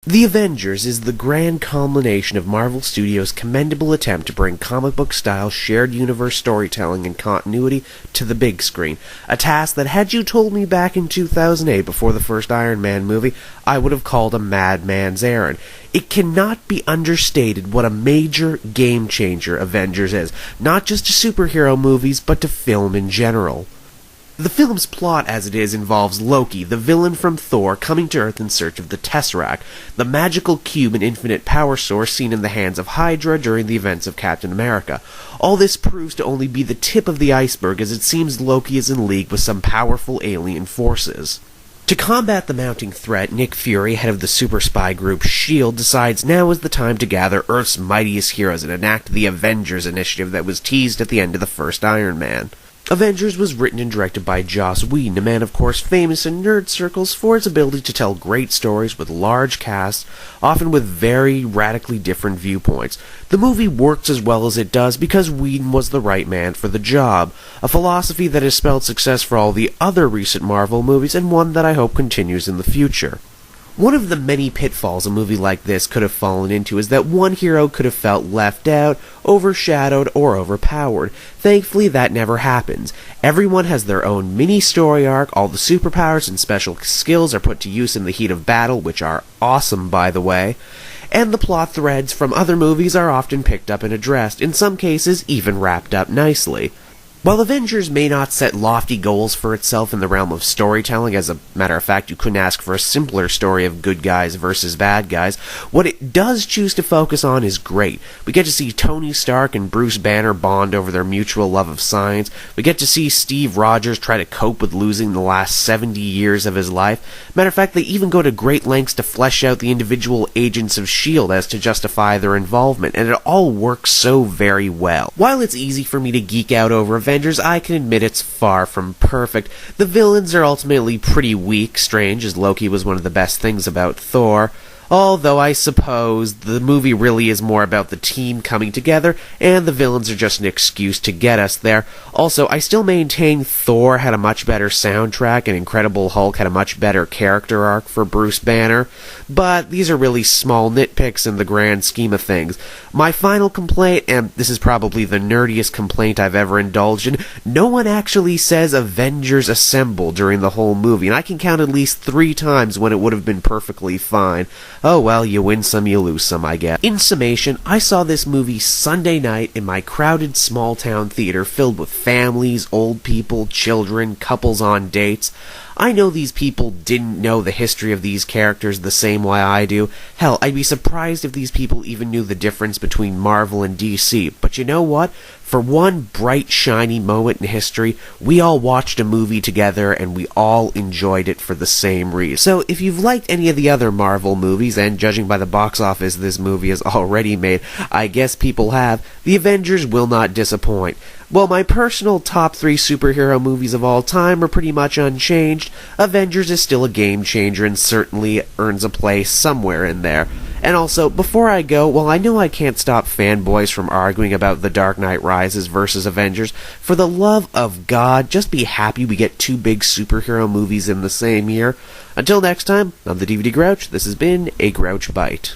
The Avengers is the grand culmination of Marvel Studios' commendable attempt to bring comic book-style shared universe storytelling and continuity to the big screen, a task that, had you told me back in 2008 before the first Iron Man movie, I would have called a madman's errand. It cannot be understated what a major game-changer Avengers is, not just to superhero movies, but to film in general. The film's plot, as it is, involves Loki, the villain from Thor, coming to Earth in search of the Tesseract, the magical cube and infinite power source seen in the hands of Hydra during the events of Captain America. All this proves to only be the tip of the iceberg, as it seems Loki is in league with some powerful alien forces. To combat the mounting threat, Nick Fury, head of the super spy group S.H.I.E.L.D., decides now is the time to gather Earth's mightiest heroes and enact the Avengers initiative that was teased at the end of the first Iron Man. Avengers was written and directed by Joss Whedon, a man of course famous in nerd circles for his ability to tell great stories with large casts, often with very radically different viewpoints. The movie works as well as it does because Whedon was the right man for the job, a philosophy that has spelled success for all the other recent Marvel movies and one that I hope continues in the future. One of the many pitfalls a movie like this could have fallen into is that one hero could have felt left out, overshadowed, or overpowered. Thankfully, that never happens. Everyone has their own mini-story arc, all the superpowers and special skills are put to use in the heat of battle, which are awesome, by the way, and the plot threads from other movies are often picked up and addressed, in some cases even wrapped up nicely. While Avengers may not set lofty goals for itself in the realm of storytelling, as a matter of fact you couldn't ask for a simpler story of good guys versus bad guys, what it does choose to focus on is great. We get to see Tony Stark and Bruce Banner bond over their mutual love of science. We get to see Steve Rogers try to cope with losing the last 70 years of his life. Matter of fact, they even go to great lengths to flesh out the individual agents of S.H.I.E.L.D. as to justify their involvement, and it all works so very well. While it's easy for me to geek out over Avengers, I can admit it's far from perfect. The villains are ultimately pretty weak, strange as Loki was one of the best things about Thor, although I suppose the movie really is more about the team coming together, and the villains are just an excuse to get us there. Also, I still maintain Thor had a much better soundtrack, and Incredible Hulk had a much better character arc for Bruce Banner, but these are really small nitpicks in the grand scheme of things. My final complaint, and this is probably the nerdiest complaint I've ever indulged in, no one actually says Avengers Assemble during the whole movie, and I can count at least 3 times when it would have been perfectly fine. Oh well, you win some, you lose some, I guess. In summation, I saw this movie Sunday night in my crowded small-town theater filled with families, old people, children, couples on dates. I know these people didn't know the history of these characters the same way I do. Hell, I'd be surprised if these people even knew the difference between Marvel and DC. But you know what? For one bright, shiny moment in history, we all watched a movie together and we all enjoyed it for the same reason. So if you've liked any of the other Marvel movies, and judging by the box office this movie has already made, I guess people have, The Avengers will not disappoint. While my personal top 3 superhero movies of all time are pretty much unchanged, Avengers is still a game changer and certainly earns a place somewhere in there. And also, before I go, while I know I can't stop fanboys from arguing about The Dark Knight Rises versus Avengers, for the love of God, just be happy we get 2 big superhero movies in the same year. Until next time, I'm the DVD Grouch. This has been a Grouch Bite.